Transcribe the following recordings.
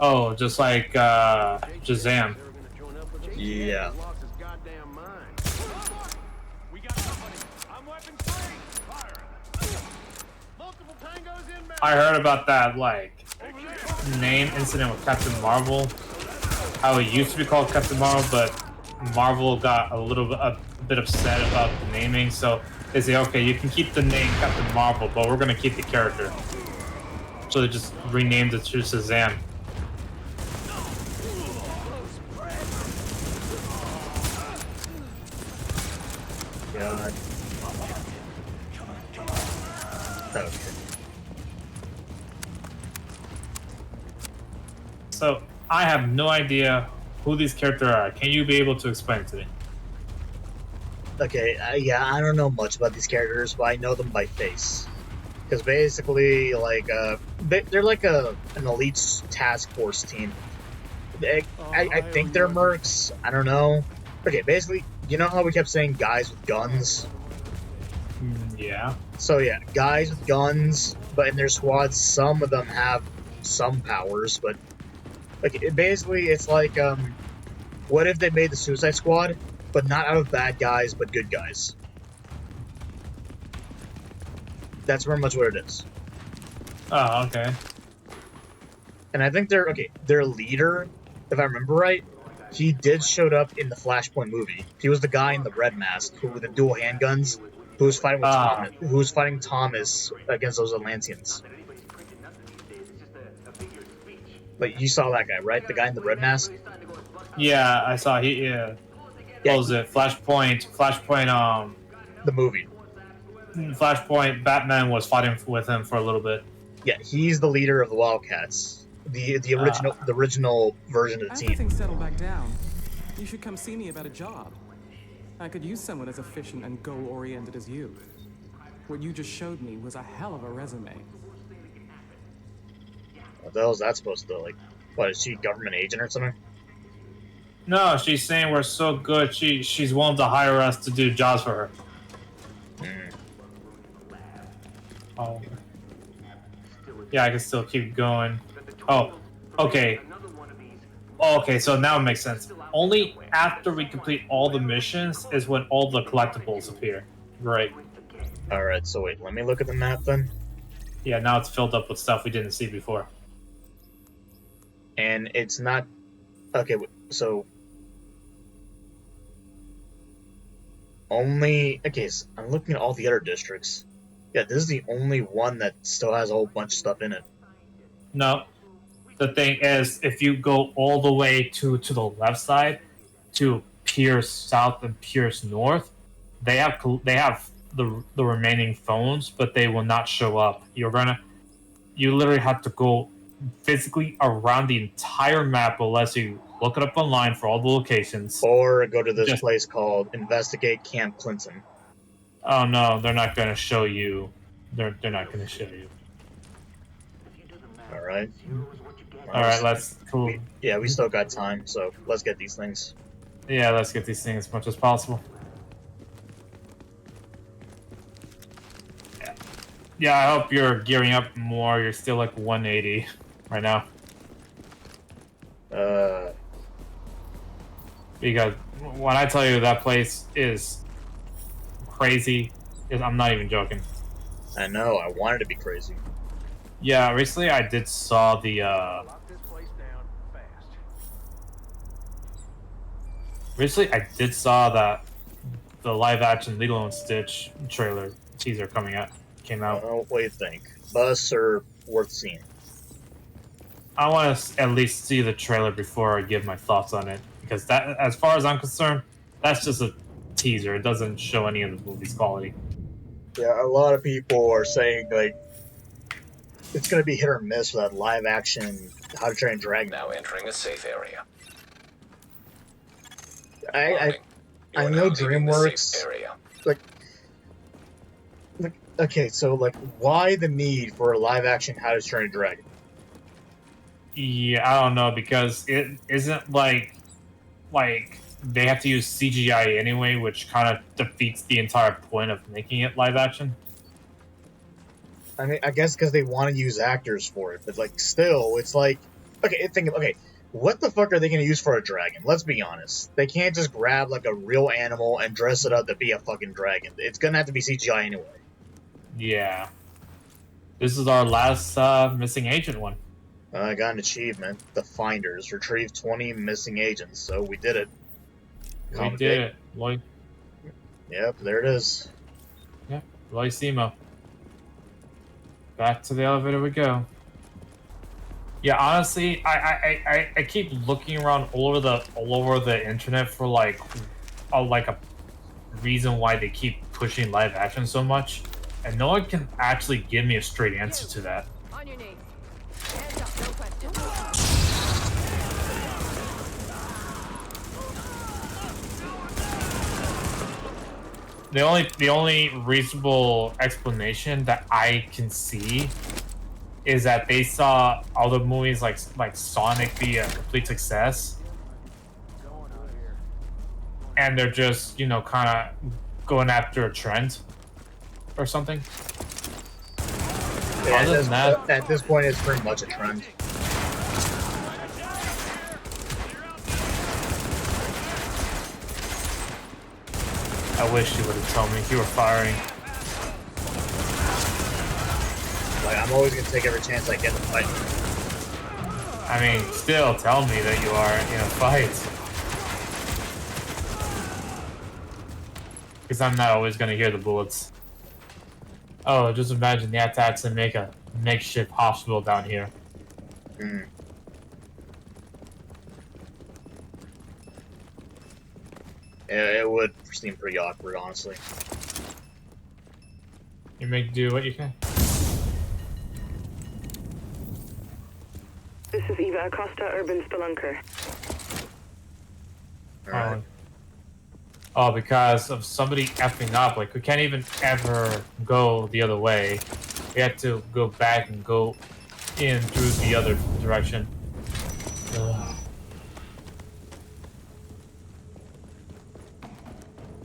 Oh, just like Shazam. Yeah. I heard about that like name incident with Captain Marvel. How it used to be called Captain Marvel, but Marvel got a bit upset about the naming, so they say, okay, you can keep the name Captain Marvel, but we're gonna keep the character. So they just renamed it to Shazam. God. Okay. So I have no idea who these characters are. Can you be able to explain it to me? Okay, yeah, I don't know much about these characters, but I know them by face. Because basically, like, they're like an elite task force team. I think they're mercs. I don't know. Okay, basically, you know how we kept saying guys with guns? Yeah. So yeah, guys with guns, but in their squads, some of them have some powers, but like basically, it's like, what if they made the Suicide Squad, but not out of bad guys, but good guys? That's very much what it is. Oh, okay. And I think their leader, if I remember right, he did showed up in the Flashpoint movie. He was the guy in the red mask who with the dual handguns, who was fighting with Thomas, who was fighting Thomas against those Atlanteans. Like you saw that guy, right? The guy in the red mask. Yeah, I saw he. Yeah. What was it? Flashpoint. Flashpoint. The movie. Flashpoint. Batman was fighting with him for a little bit. Yeah, he's the leader of the Wildcats. The original version of the team. After things settle back down, you should come see me about a job. I could use someone as efficient and goal-oriented as you. What you just showed me was a hell of a resume. What the hell is that supposed to, like, what, is she a government agent or something? No, she's saying we're so good, she's willing to hire us to do jobs for her. Oh. Yeah, I can still keep going. Oh, okay. Okay, so now it makes sense. Only after we complete all the missions is when all the collectibles appear. Right. Alright, so wait, let me look at the map then. Yeah, now it's filled up with stuff we didn't see before. And it's not... Okay, so... Only... Okay, so I'm looking at all the other districts. Yeah, this is the only one that still has a whole bunch of stuff in it. No. The thing is, if you go all the way to the left side, to Pierce South and Pierce North, they have the remaining phones, but they will not show up. You literally have to go physically around the entire map unless you look it up online for all the locations. Or go to this place called Investigate Camp Clinton. Oh no, they're not going to show you. They're not going to show you. Alright. Alright, let's... Cool. We still got time, so let's get these things. Yeah, let's get these things as much as possible. Yeah, I hope you're gearing up more. You're still like 180 right now. Because when I tell you that place is crazy, I'm not even joking. I know, I wanted to be crazy. Yeah, recently I did saw the the live action Lilo and Stitch trailer teaser came out. What do you think? Buzz or worth seeing? I want to at least see the trailer before I give my thoughts on it, because that, as far as I'm concerned, that's just a teaser. It doesn't show any of the movie's quality. Yeah, a lot of people are saying like it's going to be hit or miss with that live action How to Train Dragon. Now entering a safe area. I know DreamWorks. Like, okay, so like, why the need for a live action How to Train Dragon? Yeah, I don't know, because it isn't like they have to use CGI anyway, which kind of defeats the entire point of making it live action. I mean, I guess because they want to use actors for it, but like, still, it's like Okay, what the fuck are they gonna use for a dragon? Let's be honest. They can't just grab like a real animal and dress it up to be a fucking dragon. It's gonna have to be CGI anyway. Yeah. This is our last missing agent one. I got an achievement. The Finders. Retrieve 20 missing agents. So we did it. We did it. Lloyd. Yep, there it is. Yeah, Loisimo. Back to the elevator we go. Yeah, honestly, I keep looking around all over the internet for like a reason why they keep pushing live action so much, and no one can actually give me a straight answer to that. On your knees. Hands up, no question. The only reasonable explanation that I can see is that they saw other movies like Sonic be a complete success, and they're just, you know, kind of going after a trend or something. Yeah, Other than that, at this point, it's pretty much a trend. I wish you would have told me you were firing. Like, I'm always gonna take every chance I get to fight. I mean, still tell me that you are in a fight. Because I'm not always going to hear the bullets. Oh, just imagine the attacks and make a makeshift hospital down here. Mm. Yeah, it would seem pretty awkward, honestly. You make do what you can. This is Eva Acosta, Urban Spelunker. Alright. Oh, because of somebody effing up. Like, we can't even ever go the other way. We have to go back and go in through the other direction. Ugh.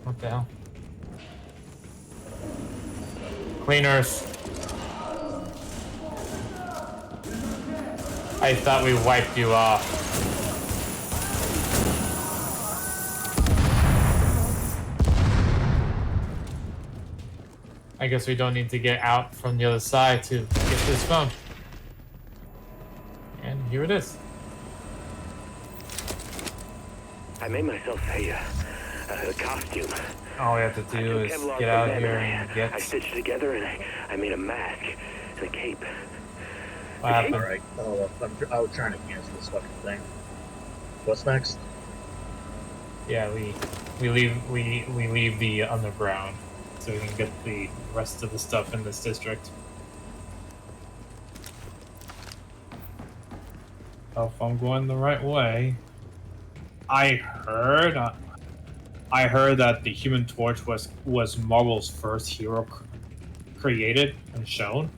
What the hell? Cleaners. I thought we wiped you off. I guess we don't need to get out from the other side to get this phone. And here it is. I made myself a costume. All we have to do is get out here and get... I stitched together and I made a mask and a cape. What happened? Alright, I was trying to cancel this fucking thing. What's next? Yeah, we leave the underground so we can get the rest of the stuff in this district. Oh, if I'm going the right way, I heard that the Human Torch was Marvel's first hero created and shown.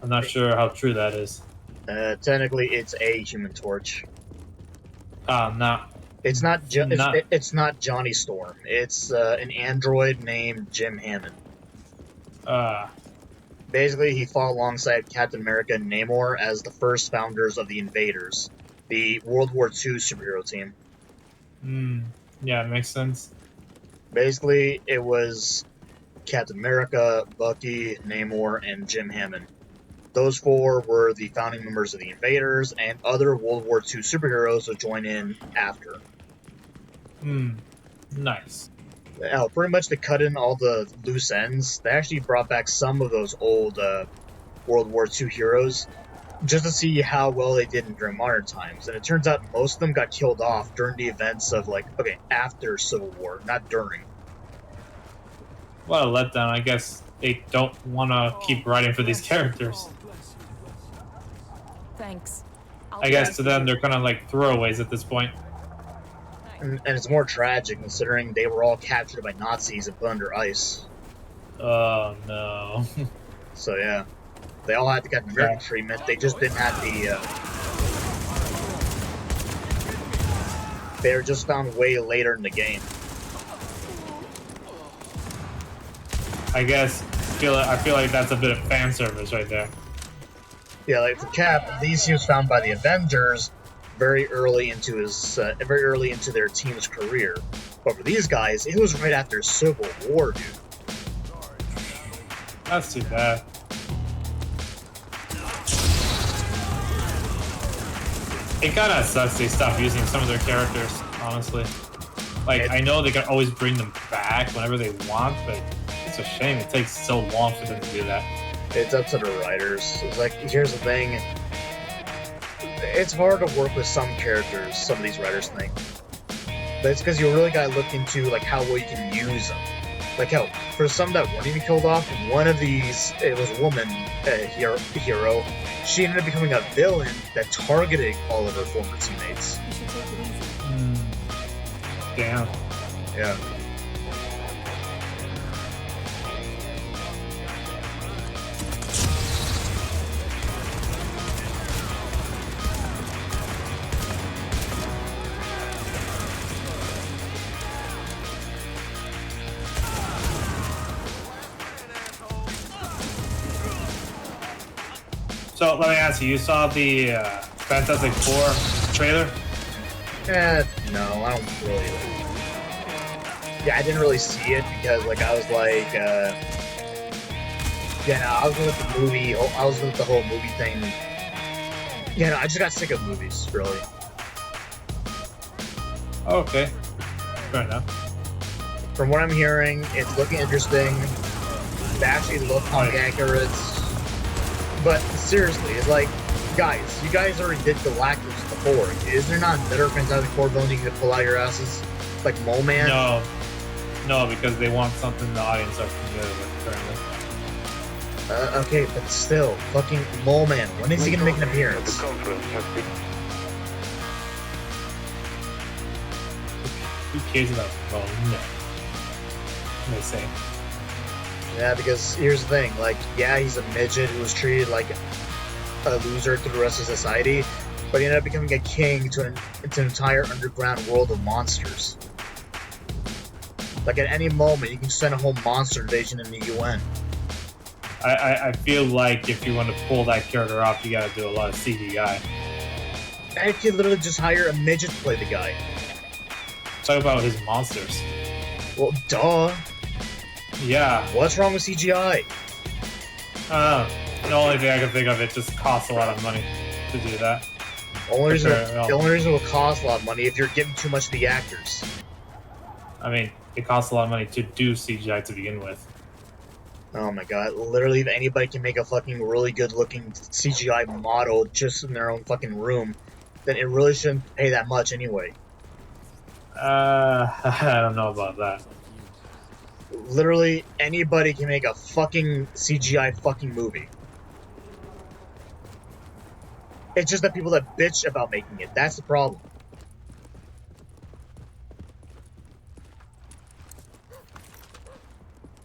I'm not sure how true that is. Technically, it's a Human Torch. No. It's not. It's not Johnny Storm. It's an android named Jim Hammond. Basically, he fought alongside Captain America and Namor as the first founders of the Invaders, the World War II superhero team. Yeah, it makes sense. Basically, it was Captain America, Bucky, Namor, and Jim Hammond. Those four were the founding members of the Invaders, and other World War II superheroes would join in after. Nice. Pretty much to cut in all the loose ends, they actually brought back some of those old World War II heroes just to see how well they did during modern times. And it turns out most of them got killed off during the events of, after Civil War, not during. What a letdown. I guess they don't want to keep writing for these characters. Thanks. I guess to them, they're kind of like throwaways at this point. And it's more tragic considering they were all captured by Nazis and put under ice. Oh, no. So, yeah. They all had to get American treatment. They just didn't have the... They were just found way later in the game. I guess I feel like that's a bit of fan service right there. Yeah, like for Cap, at least he was found by the Avengers very early into their team's career. But for these guys, it was right after Civil War, dude. That's too bad. It kind of sucks they stopped using some of their characters, honestly. Like, I know they can always bring them back whenever they want, but it's a shame it takes so long for them to do that. It's up to the writers. It's like, here's the thing. It's hard to work with some characters, some of these writers think. But it's because you really gotta look into like how well you can use them. Like hell, for some that weren't even killed off, one of these, it was a woman, hero. She ended up becoming a villain that targeted all of her former teammates. You should take it easy. Damn. Yeah. So let me ask you, you saw the Fantastic Four trailer? No, I don't really. Yeah, I didn't really see it because, like, I was like, yeah, no, I was with the movie. I was with the whole movie thing. Yeah, no, I just got sick of movies, really. Oh, okay. Fair enough. From what I'm hearing, it's looking interesting. They actually look comic accurate. But seriously, it's like, guys, you guys already did Galactus before. Is there not better Fantastic Four villains you can pull out your asses? Like Mole Man? No, because they want something the audience are familiar with currently. Okay, but still, fucking Mole Man. When is he gonna make an appearance? The conference has been... Who cares about Bone? No. They say. Yeah, because here's the thing, like, yeah, he's a midget who was treated like a loser to the rest of society, but he ended up becoming a king to an entire underground world of monsters. Like, at any moment, you can send a whole monster invasion in the UN. I feel like if you want to pull that character off, you gotta do a lot of CGI. I could literally just hire a midget to play the guy. Talk about his monsters. Well, duh. Yeah. What's wrong with CGI? The only thing I can think of, it just costs a lot of money to do that. The only reason Sure, it will cost a lot of money if you're giving too much to the actors. I mean, it costs a lot of money to do CGI to begin with. Oh my god, literally if anybody can make a fucking really good looking CGI model just in their own fucking room, then it really shouldn't pay that much anyway. I don't know about that. Literally anybody can make a fucking CGI fucking movie. It's just the people that bitch about making it. That's the problem.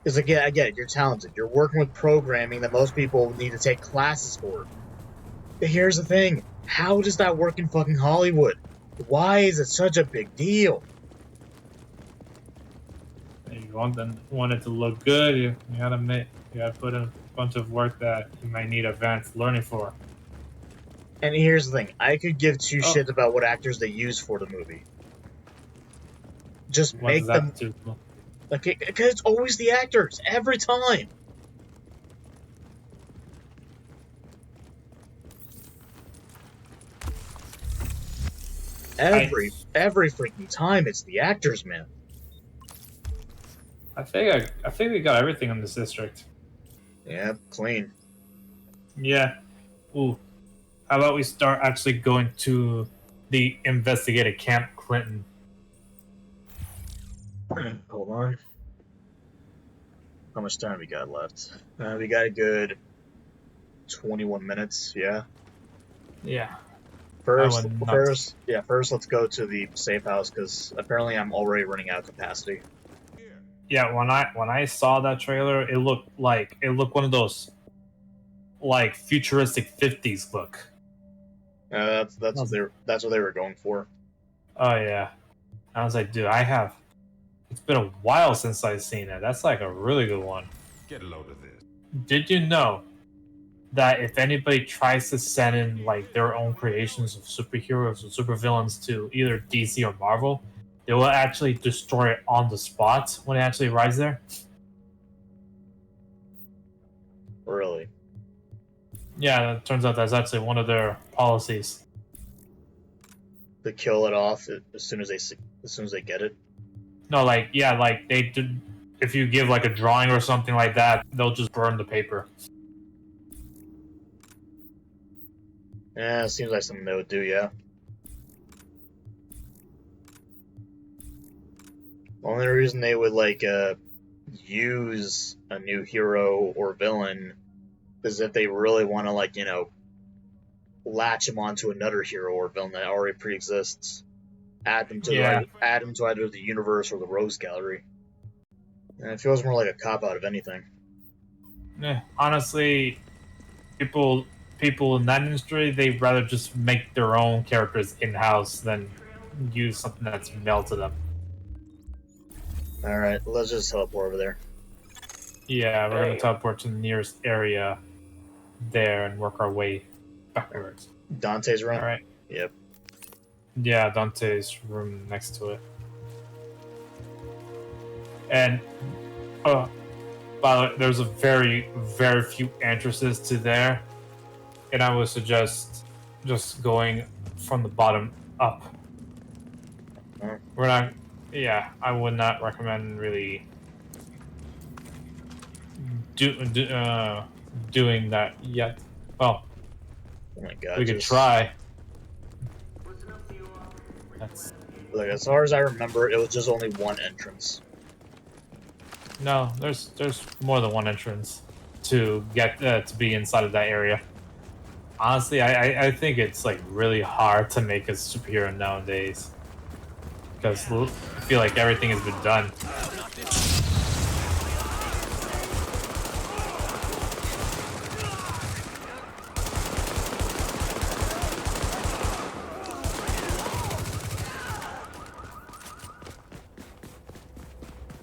It's like, yeah, I get it. You're talented. You're working with programming that most people need to take classes for. But here's the thing. How does that work in fucking Hollywood? Why is it such a big deal? You want it to look good, you gotta put in a bunch of work that you might need advanced learning for. And here's the thing. I could give two shits about what actors they use for the movie. Just What make does that them... do? Okay, because it's always the actors. Every time. Every freaking time, it's the actors, man. I think we got everything in this district. Yeah, clean. Yeah. Ooh. How about we start actually going to the investigated Camp Clinton? Hold on. How much time we got left? We got a good 21 minutes, yeah. Yeah. First, let's go to the safe house, because apparently I'm already running out of capacity. Yeah, when I saw that trailer, it looked one of those like futuristic 50s look. That's what they were going for. Oh yeah. I was like, dude, it's been a while since I've seen it. That's like a really good one. Get a load of this. Did you know that if anybody tries to send in like their own creations of superheroes or supervillains to either DC or Marvel, they will actually destroy it on the spot when it actually arrives there. Really? Yeah, it turns out that's actually one of their policies. To kill it off as soon as they get it. No, like yeah, like they did. If you give like a drawing or something like that, they'll just burn the paper. Yeah, it seems like something they would do. Yeah. Only reason they would like use a new hero or villain is if they really want to like latch him onto another hero or villain that already pre-exists. Add them to either the universe or the Rose Gallery. And it feels more like a cop out of anything. Yeah, honestly, people in that industry, they'd rather just make their own characters in house than use something that's mailed to them. All right, let's just teleport over there. Yeah, we're gonna teleport to the nearest area there and work our way backwards. Dante's room. All right. Yep. Yeah, Dante's room next to it. And by the way, there's a very, very few entrances to there, and I would suggest just going from the bottom up. We're not. Yeah, I would not recommend really doing that yet. Well, Oh my god. we could try. That's Like, as far as I remember, it was just only one entrance. no. There's more than one entrance to get to be inside of that area. Honestly, I think it's like really hard to make a superhero nowadays because I feel like everything has been done.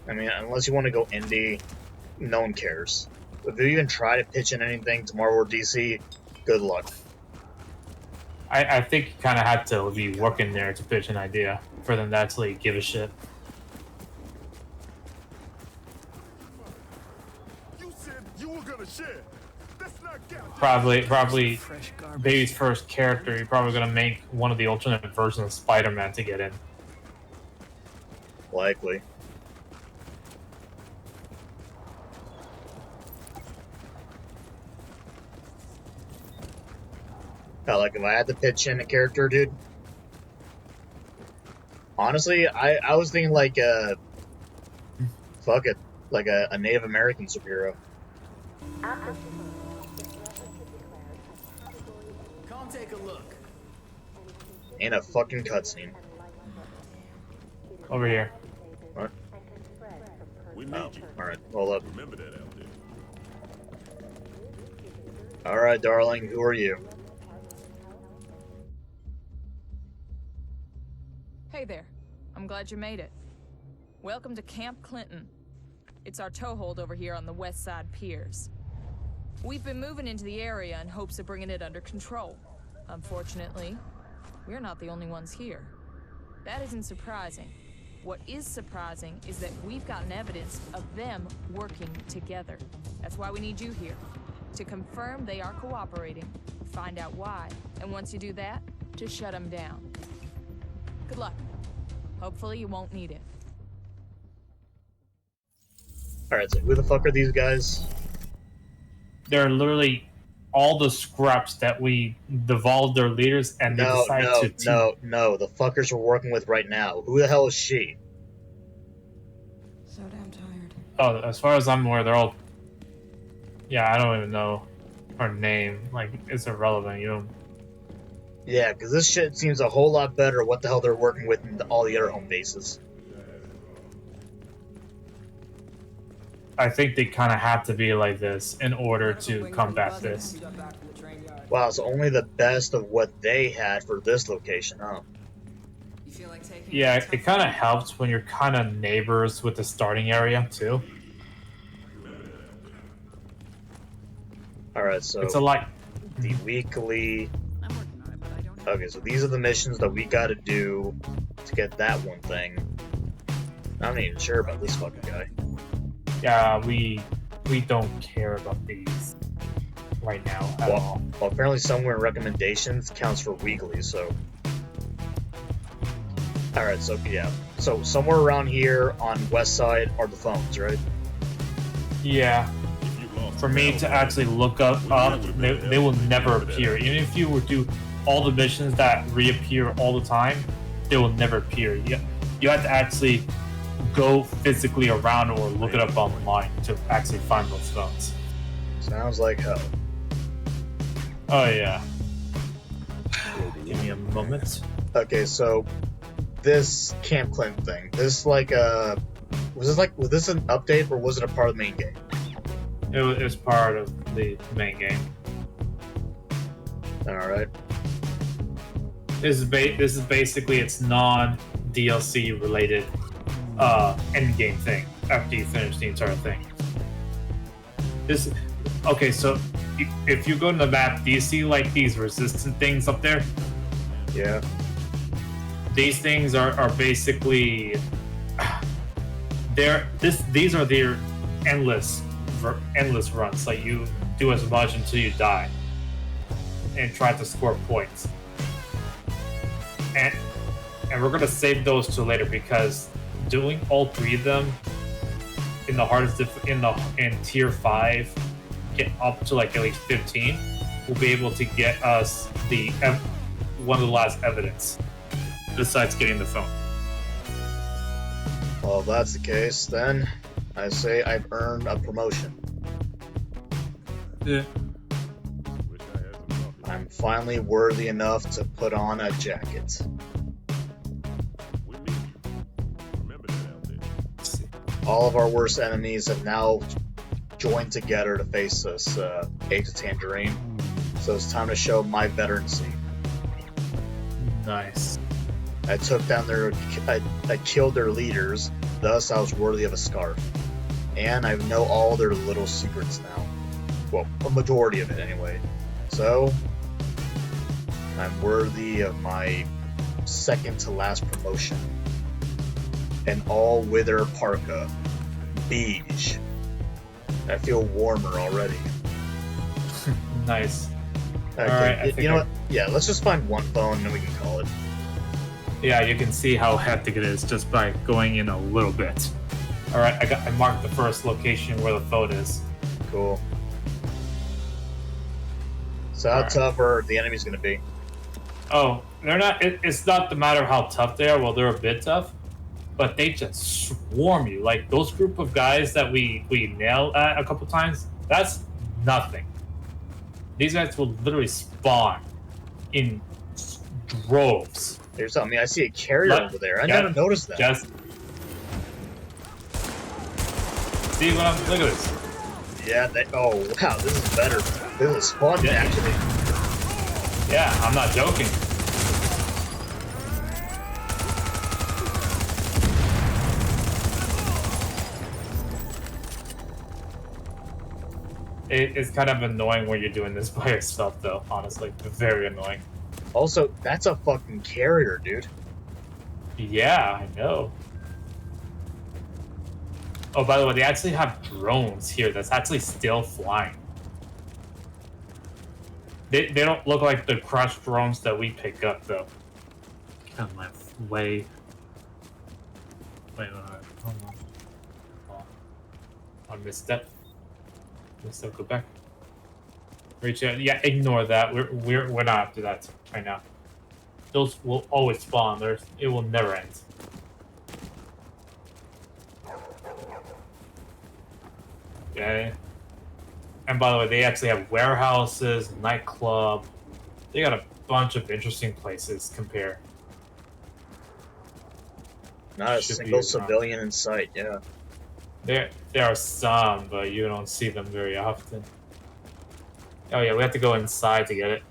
I mean, unless you want to go indie, no one cares. If you even try to pitch in anything to Marvel or DC, good luck. I think you kind of had to be working there to pitch an idea for them to actually give a shit. You said you were gonna share. That's not goddamn. Probably Baby's first character, you're probably gonna make one of the alternate versions of Spider-Man to get in. Likely. Like, if I had to pitch in a character, dude, honestly, I was thinking, like, fuck it, like a Native American superhero. Come take a look. Ain't a fucking cutscene. Over here. What? We need Oh, you. alright, hold up. Remember that out there. Alright, darling, who are you? Hey there. I'm glad you made it. Welcome to Camp Clinton. It's our toehold over here on the west side piers. We've been moving into the area in hopes of bringing it under control. Unfortunately, we're not the only ones here. That isn't surprising. What is surprising is that we've gotten evidence of them working together. That's why we need you here. To confirm they are cooperating, find out why, and once you do that, to shut them down. Good luck. Hopefully you won't need it. Alright, so who the fuck are these guys? They're literally all the scraps that we devolved their leaders and they decided to team. No, the fuckers we're working with right now. Who the hell is she? So damn tired. Oh, as far as I'm aware, they're all. Yeah, I don't even know her name. Like, it's irrelevant. You know. Yeah, because this shit seems a whole lot better what the hell they're working with in all the other home bases. I think they kind of have to be like this in order to combat this. Wow, so only the best of what they had for this location, huh? Yeah, it kind of helps when you're kind of neighbors with the starting area, too. Alright, so It's a lot. the weekly. Okay, so these are the missions that we gotta do to get that one thing. I'm not even sure about this fucking guy. Yeah, we don't care about these right now at all. Well, apparently somewhere in recommendations counts for weekly, so. Alright, so yeah. So somewhere around here on west side are the phones, right? Yeah. For me to actually look up, they will never appear. Even if you were to do all the missions that reappear all the time, they will never appear. You have to actually go physically around or look it up online to actually find those phones. Sounds like hell. Oh yeah. Give me a moment. Okay, so this Camp Clinton thing. This like was this an update or was it a part of the main game? It was part of the main game. All right. This is basically its non-DLC related end game thing after you finish the entire thing. Okay, so if you go to the map, do you see like these resistant things up there? Yeah. These things are basically these are their endless runs. Like you do as much until you die and try to score points. And we're gonna save those to later because doing all three of them in the hardest in tier 5, get up to like at least 15, will be able to get us one of the last evidence besides getting the phone. Well, if that's the case, then I say I've earned a promotion. Yeah. I'm finally worthy enough to put on a jacket. All of our worst enemies have now joined together to face us, Ace of Tangerine. So it's time to show my veterancy. Nice. I took down I killed their leaders, thus I was worthy of a scarf. And I know all their little secrets now. Well, a majority of it anyway. So, I'm worthy of my second to last promotion. An all-wither parka. Beige. I feel warmer already. Nice. Okay, Alright, you know what? Yeah, let's just find one phone and then we can call it. Yeah, you can see how hectic it is just by going in a little bit. Alright, I marked the first location where the phone is. Cool. So how tough are the enemies going to be? Oh, they're not. It's not the matter of how tough they are. Well, they're a bit tough, but they just swarm you. Like those group of guys that we nailed at a couple times. That's nothing. These guys will literally spawn in droves. There's something. I see a carrier over there. I never noticed that. Just see what I'm. Look at this. Yeah. Oh wow, this is better. This is fun, actually. Yeah, I'm not joking. It's kind of annoying when you're doing this by yourself, though. Honestly, very annoying. Also, that's a fucking carrier, dude. Yeah, I know. Oh, by the way, they actually have drones here that's actually still flying. They don't look like the crushed drones that we pick up, though. Get out of my way. Wait, hold on. Oh, I missed that. Go back. Reach out. Yeah, ignore that. We're not after that right now. Those will always spawn. It will never end. Okay. And by the way, they actually have warehouses, nightclub. They got a bunch of interesting places compare. Not a single civilian in sight, yeah. There are some, but you don't see them very often. Oh yeah, we have to go inside to get it.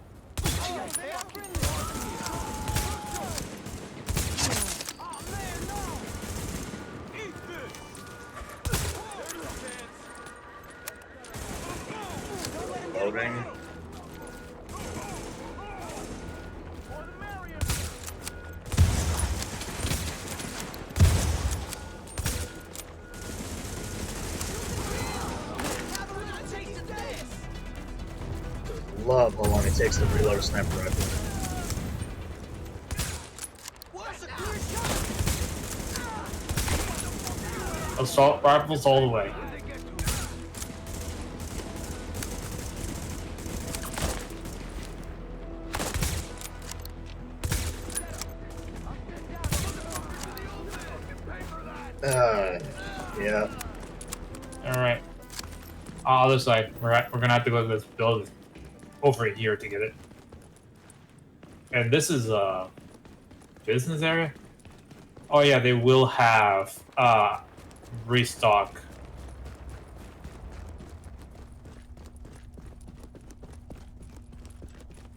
loading. Love how long it takes to reload a sniper rifle. Assault rifles all the way. Yeah. Alright. Other side. We're gonna have to go to this building over here to get it. And this is a business area? Oh yeah, they will have restock.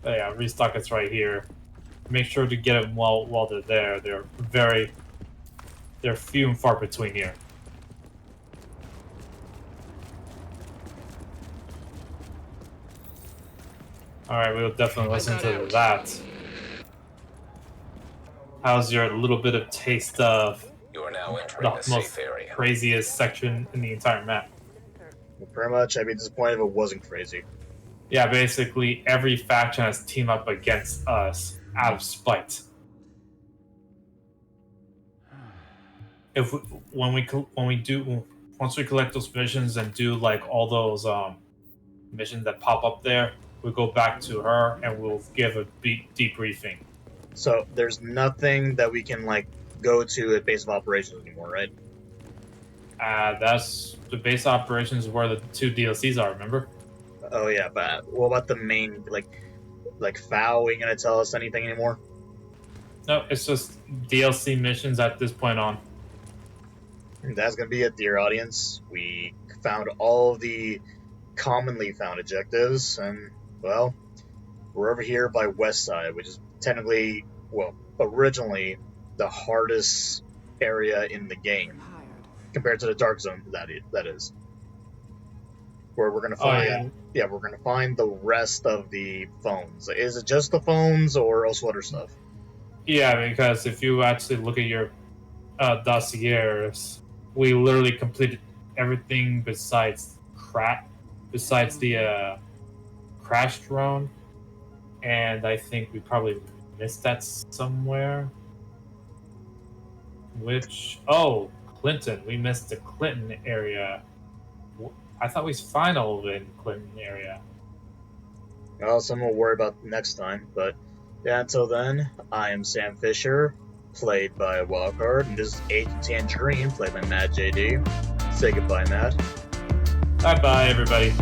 Oh yeah, restock is right here. Make sure to get them while they're there. They're few and far between here. Alright, we'll definitely listen to that. How's your little bit of taste of You are now entering the the most safe area. craziest section in the entire map? Well, pretty much, I'd be disappointed if it wasn't crazy. Yeah, basically every faction has teamed up against us out of spite. If we, once we collect those missions and do like all those missions that pop up there, we go back to her and we'll give a debriefing. So there's nothing that we can like go to at base of operations anymore, right? That's the base operations where the 2 DLCs are. Remember? Oh yeah, but what about the main like FAO? Ain't gonna tell us anything anymore? No, it's just DLC missions at this point on. That's gonna be it, dear audience. We found all of the commonly found objectives, and well, we're over here by West Side, which is technically, well, originally the hardest area in the game compared to the Dark Zone. That is where we're gonna find. Yeah, we're gonna find the rest of the phones. Is it just the phones, or also other stuff? Yeah, because if you actually look at your dossiers, we literally completed everything besides the crash drone, and I think we probably missed that somewhere. Clinton. We missed the Clinton area. I thought we found all of it in Clinton area. Well, something we'll worry about next time. But yeah, until then, I am Sam Fisher, played by Wildcard, and this is Agent Tangerine, played by Matt JD. Say goodbye, Matt. Bye bye, everybody.